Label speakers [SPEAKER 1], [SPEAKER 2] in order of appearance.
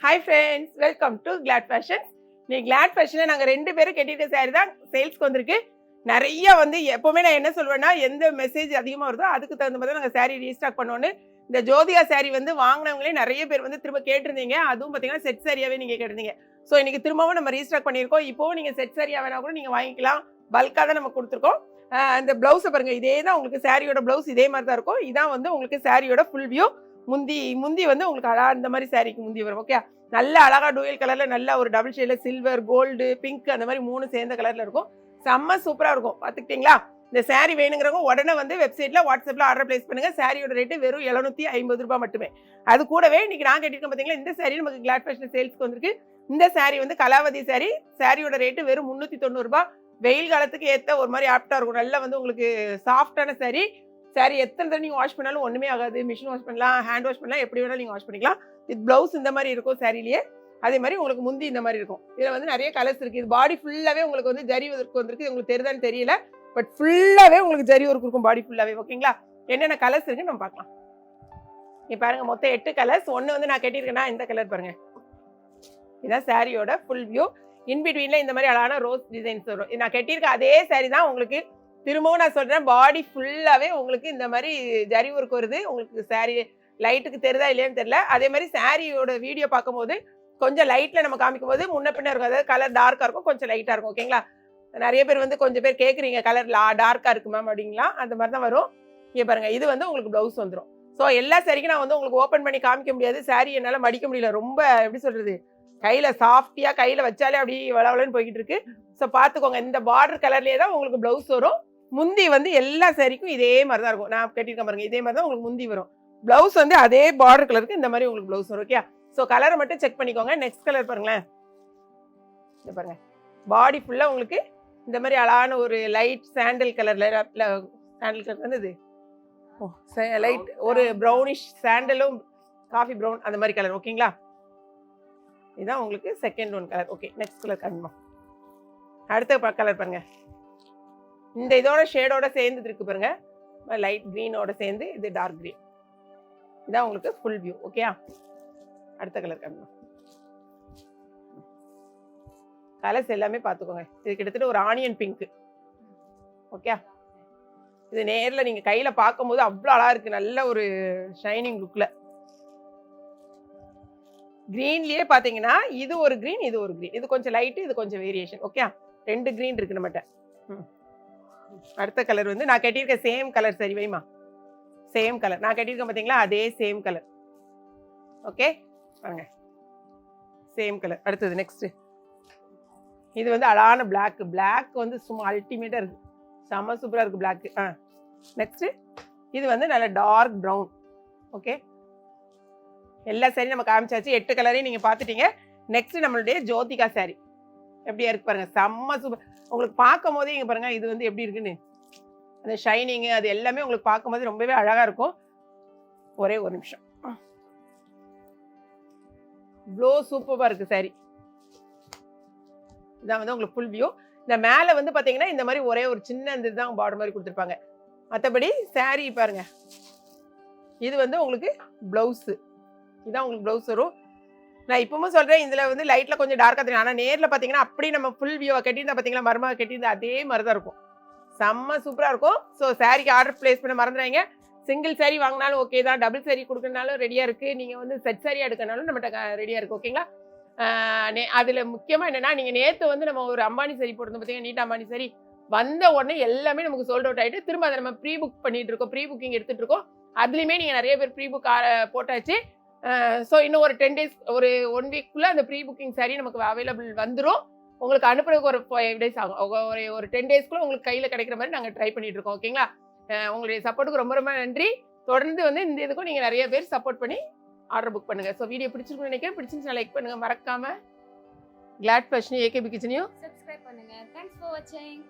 [SPEAKER 1] Hi friends, welcome to Glad Fashions. நீ Glad ஃபேஷனில் நாங்கள் 2 பேரும் கட்டியிருக்க சாரி தான் சேல்ஸ்க்கு வந்திருக்கு. நிறைய வந்து எப்போவுமே நான் என்ன சொல்வேன்னா, எந்த மெசேஜ் அதிகமாக வருதோ அதுக்கு தகுந்த மாதிரி நாங்கள் சாரி ரீஸ்டாக் பண்ணோன்னு இந்த ஜோதிகா சாரி வந்து வாங்கினவங்களே நிறைய பேர் வந்து திரும்ப கேட்டிருந்தீங்க. அதுவும் பார்த்தீங்கன்னா செட் சாரியாகவே நீங்கள் கேட்டிருந்தீங்க. ஸோ இன்றைக்கி திரும்பவும் நம்ம ரீஸ்டாக் பண்ணியிருக்கோம். இப்போவும் நீங்கள் செட் சாரியாக வேணா கூட நீங்கள் வாங்கிக்கலாம். பல்காக தான் நம்ம கொடுத்துருக்கோம். இந்த ப்ளவுஸை பாருங்கள், இதே தான் உங்களுக்கு சாரியோட ப்ளவுஸ் இதே மாதிரி தான் இருக்கும். இதான் வந்து உங்களுக்கு சாரியோட ஃபுல் வியூ. முந்தி வந்து உங்களுக்கு அழகா இந்த மாதிரி சாரிக்கு முந்தி வரும். ஓகே, நல்ல அழகா டூயல் கலர்ல நல்ல ஒரு டபுள் ஷேட்ல சில்வர், கோல்டு, பிங்க் அந்த மாதிரி 3 சேர்ந்த கலர்ல இருக்கும். செம்ம சூப்பரா இருக்கும். பாத்துக்கிட்டீங்களா? இந்த சாரி வேணுங்கிறவங்க உடனே வந்து வெப்சைட்ல வாட்ஸ்அப்ல ஆர்டர் பிளேஸ் பண்ணுங்க. சாரியோட ரேட்டு வெறும் 750 ரூபாய் மட்டுமே. அது கூடவே இன்னைக்கு நான் கேட்டிருக்கேன் பாத்தீங்களா, இந்த சாரி நமக்கு கிளாட் ஃபேஷன் சேல்ஸ்க்கு வந்திருக்கு. இந்த சாரி வந்து கலாவதி சாரி. சாரியோட ரேட்டு வெறும் 390 ரூபாய். வெயில் காலத்துக்கு ஏற்ற ஒரு மாதிரி ஆப்டா இருக்கும். நல்லா வந்து உங்களுக்கு சாஃப்டான சாரி. சாரி எத்தனை தடவை நீங்கள் வாஷ் பண்ணாலும் ஒன்றுமே ஆகாது. மிஷின் வாஷ் பண்ணலாம், ஹேண்ட் வாஷ் பண்ணலாம், எப்படி வேணாலும் நீங்கள் வாஷ் பண்ணிக்கலாம். இது ப்ளவுஸ் இந்த மாதிரி இருக்கும் சாரிலேயே. அதே மாதிரி உங்களுக்கு முந்தி இந்த மாதிரி இருக்கும். இதில் வந்து நிறைய கலர்ஸ் இருக்குது. இது பாடி ஃபுல்லாகவே உங்களுக்கு வந்து ஜரி ஒர்க் வந்திருக்கு. உங்களுக்கு தெரியுதான்னு தெரியல, பட் ஃபுல்லாகவே உங்களுக்கு ஜரி ஒர்க் இருக்கும் பாடி ஃபுல்லாகவே. ஓகேங்களா? என்னென்ன கலர்ஸ் இருக்குன்னு நம்ம பார்க்கலாம். இங்கே பாருங்கள், மொத்தம் 8 கலர்ஸ். ஒன்று வந்து நான் கட்டியிருக்கேன்னா இந்த கலர் பாருங்கள். இதுதான் சாரியோட ஃபுல் வியூ. இன்பிட்வீனில் இந்த மாதிரி அழகான ரோஸ் டிசைன்ஸ் வரும். நான் கட்டியிருக்க அதே சாரி தான் உங்களுக்கு திரும்பவும் நான் சொல்கிறேன். பாடி ஃபுல்லாகவே உங்களுக்கு இந்த மாதிரி ஜரி ஒர்க் வருது. உங்களுக்கு சாரி லைட்டுக்கு தெரியுதா இல்லையான்னு தெரியல. அதே மாதிரி சாரியோட வீடியோ பார்க்கும்போது கொஞ்சம் லைட்டில் நம்ம காமிக்கும் போது முன்ன பின்ன இருக்கும். அதாவது கலர் டார்க்காக இருக்கும், கொஞ்சம் லைட்டாக இருக்கும். ஓகேங்களா? நிறைய பேர் வந்து கொஞ்சம் பேர் கேட்குறீங்க கலர் டார்க்காக இருக்கு மேம் அப்படிங்களா. அந்த மாதிரி தான் வரும். இங்கே பாருங்கள், இது வந்து உங்களுக்கு ப்ளவுஸ் வந்துடும். ஸோ எல்லா சாரிக்கும் நான் வந்து உங்களுக்கு ஓப்பன் பண்ணி காமிக்க முடியாது. சாரி என்னால் மடிக்க முடியல. ரொம்ப எப்படி சொல்கிறது, கையில் சாஃப்டியாக கையில் வச்சாலே அப்படி வளவலன்னு போய்கிட்டு இருக்கு. ஸோ பார்த்துக்கோங்க, இந்த பார்டர் கலர்லேயே தான் உங்களுக்கு ப்ளவுஸ் வரும். முந்தி வந்து எல்லா சாரிக்கும் இதே மாதிரி தான் இருக்கும். நான் கட்டியிருக்கேன் பாருங்க, இதே மாதிரி தான் உங்களுக்கு முந்தி வரும். ப்ளவுஸ் வந்து அதே பார்டர் கலருக்கு இந்த மாதிரி உங்களுக்கு ப்ளவுஸ் வரும். ஓகே, ஸோ கலரை மட்டும் செக் பண்ணிக்கோங்க. நெக்ஸ்ட் கலர் பாருங்களேன். இந்த பாருங்க, பாடி ஃபுல்லாக உங்களுக்கு இந்த மாதிரி அழகான ஒரு லைட் சாண்டல் கலர்ல, சாண்டல் கலர் வந்து இது லைட் ஒரு ப்ரௌனிஷ் சாண்டலும் காஃபி ப்ரௌன் அந்த மாதிரி கலர். ஓகேங்களா? இதுதான் உங்களுக்கு second one colour. Okay, next colour காணுமா. அடுத்த கலர் பாருங்க, இந்த இதோட ஷேடோட சேர்ந்து இருக்கு பாருங்க, லைட் கிரீனோட சேர்ந்து இது டார்க் கிரீன். இதான் உங்களுக்கு ஃபுல் வியூ. ஓகேயா? அடுத்த கலர் காணுமா. கலர்ஸ் எல்லாமே பார்த்துக்கோங்க. இது கிட்டத்தட்ட ஒரு ஆனியன் பிங்க். ஓகே, இது நேரில் நீங்கள் கையில் பார்க்கும்போது அவ்வளோ அழகா இருக்கு. நல்ல ஒரு ஷைனிங் லுக்ல. கிரீன்லயே பார்த்தீங்கன்னா இது ஒரு கிரீன், இது ஒரு கிரீன். இது கொஞ்சம் லைட்டு, இது கொஞ்சம் வேரியேஷன். ஓகே, 2 கிரீன் இருக்கு நம்மகிட்ட. அடுத்த கலர் வந்து நான் கட்டியிருக்க சேம் கலர். சரி வைமா, சேம் கலர் நான் கட்டியிருக்கேன் பார்த்தீங்களா, அதே சேம் கலர். ஓகே பாருங்க, சேம் கலர். அடுத்தது நெக்ஸ்ட், இது வந்து அழகான பிளாக். பிளாக் வந்து சும்மா அல்டிமேட்டாக இருக்கு, செம்ம சூப்பராக இருக்கு பிளாக். நெக்ஸ்ட், இது வந்து நல்ல டார்க் ப்ரௌன். ஓகே, எல்லா சாரியும் நம்ம காமிச்சாச்சு. 8 கலரையும் நீங்கள் பார்த்துட்டீங்க. நெக்ஸ்ட் நம்மளுடைய ஜோதிகா சாரி எப்படியா இருக்கு பாருங்க, செம்ம சூப்பர். உங்களுக்கு பார்க்கும் போதே இங்கே பாருங்க, இது வந்து எப்படி இருக்குன்னு அந்த ஷைனிங்கு அது எல்லாமே உங்களுக்கு பார்க்கும்போது ரொம்பவே அழகாக இருக்கும். ஒரே ஒரு நிமிஷம். இவ்வளோ சூப்பராக இருக்குது சாரி. இதான் வந்து உங்களுக்கு ஃபுல் வியூ. இந்த மேலே வந்து பார்த்தீங்கன்னா இந்த மாதிரி ஒரே ஒரு சின்ன இந்த இதுதான் பார்டர் மாதிரி கொடுத்துருப்பாங்க. மற்றபடி சாரி பாருங்க, இது வந்து உங்களுக்கு ப்ளவுஸு. இதான் உங்களுக்கு ப்ளவுஸ் வரும். நான் இப்பவும் சொல்கிறேன், இதில் வந்து லைட்டில் கொஞ்சம் டார்க்காக தெரியும். ஆனால் நேரில் பார்த்தீங்கன்னா அப்படி நம்ம ஃபுல் வியூவை கட்டியிருந்தா பார்த்தீங்களா, மருமக கட்டியிருந்தா அதே மாதிரி தான் இருக்கும். செம்ம சூப்பராக இருக்கும். ஸோ சாரிக்கு ஆர்டர் பிளேஸ் பண்ண மறந்துடாங்க. சிங்கிள் சாரி வாங்கினாலும் ஓகே தான், டபுள் சாரி கொடுக்கறனாலும் ரெடியாக இருக்குது. நீங்கள் வந்து செட் சாரி எடுக்கனாலும் நம்மகிட்ட ரெடியாக இருக்குது. ஓகேங்களா? அதில் முக்கியமாக என்னென்னா, நீங்கள் நேற்று வந்து நம்ம ஒரு அம்பானி சாரி போட்டிருந்தோம் பார்த்தீங்கன்னா, நீட் அம்பானி சாரி வந்த உடனே எல்லாமே நமக்கு சோல்ட் அவுட் ஆகிட்டு திரும்ப அதை நம்ம ப்ரீ புக் பண்ணிகிட்டு இருக்கோம், ப்ரீ புக்கிங் எடுத்துகிட்டு இருக்கோம். அதுலேயுமே நீங்கள் நிறைய பேர் ப்ரீ புக் போட்டாச்சு. ஸோ இன்னும் ஒரு 10 days, ஒரு 1 weekக்குள்ளே அந்த ப்ரீ புக்கிங் சாரி நமக்கு அவைலபிள் வந்துடும். உங்களுக்கு அனுப்புறதுக்கு ஒரு 5 days ஆகும். ஒரு 10 daysக்குள்ளே உங்களுக்கு கையில் கிடைக்கிற மாதிரி நாங்கள் ட்ரை பண்ணிட்டு இருக்கோம். ஓகேங்களா? உங்களுடைய சப்போர்ட்டுக்கு ரொம்ப ரொம்ப நன்றி. தொடர்ந்து வந்து இந்த இதுக்கும் நீங்கள் நிறைய பேர் சப்போர்ட் பண்ணி ஆர்டர் புக் பண்ணுங்கள். ஸோ வீடியோ பிடிச்சிருக்குன்னு நினைக்கிறேன். பிடிச்சிருந்துச்சுன்னா லைக் பண்ணுங்கள். மறக்காமல் கிளாட் ஃபேஷன் ஏகேபி கிச்சனையும்
[SPEAKER 2] சப்ஸ்கிரைப் பண்ணுங்கள். தேங்க்ஸ் ஃபார் வாட்சிங்.